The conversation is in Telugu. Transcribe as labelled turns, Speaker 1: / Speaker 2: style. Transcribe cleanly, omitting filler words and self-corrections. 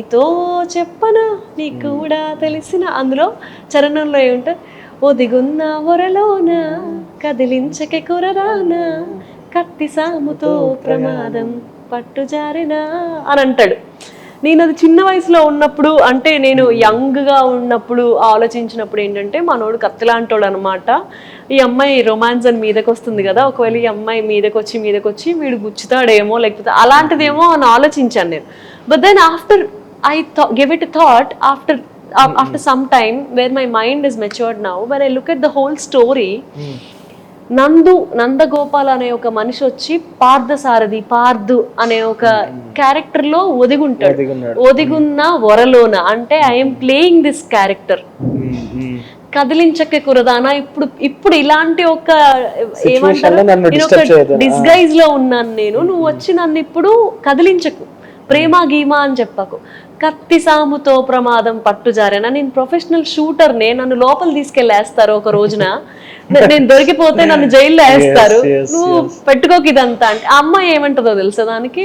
Speaker 1: నీతో చెప్పనా నీ కూడా తెలిసిన, అందులో చరణంలో ఏముంటే ఒదిగున్న ఒరలోన కదిలించకే కురరానా కత్తి సాముతో ప్రమాదం పట్టు జారినా అని అంటాడు. నేను అది చిన్న వయసులో ఉన్నప్పుడు, అంటే నేను యంగ్గా ఉన్నప్పుడు ఆలోచించినప్పుడు ఏంటంటే మనోడు కత్తిలాంటోడు అనమాట, ఈ అమ్మాయి రొమాన్స్ అని మీదకి వస్తుంది కదా, ఒకవేళ ఈ అమ్మాయి మీదకి వచ్చి వీడు గుచ్చుతాడేమో లేకపోతే అలాంటిదేమో అని ఆలోచించాను నేను. But then after I give it a thought after some time where my mind is matured now, when I look at the whole story, Nandagopal అనే ఒక మనిషి వచ్చి పార్థు అనే ఒక క్యారెక్టర్ లో ఒదిగున్న వరలోన, అంటే ఐఎమ్ ప్లేయింగ్ దిస్ క్యారెక్టర్. కదిలించకే కురదానా, ఇప్పుడు ఇలాంటి ఒక ఏమంటారు, నేను ఒక డిస్గైజ్ లో ఉన్నాను నేను, నువ్వు వచ్చి నన్ను ఇప్పుడు కదిలించకు, ప్రేమ గీమా అని చెప్పకు, కత్తి సాముతో ప్రమాదం పట్టుజారేనా. నేను ప్రొఫెషనల్ షూటర్, నన్ను లోపల తీసుకెళ్ళేస్తారు ఒక రోజున, నేను దొరికిపోతే నన్ను జైల్లో వేస్తారు, నువ్వు పెట్టుకోకి ఇదంతా అంటే. ఆ అమ్మాయి ఏమంటుందో తెలుసా దానికి,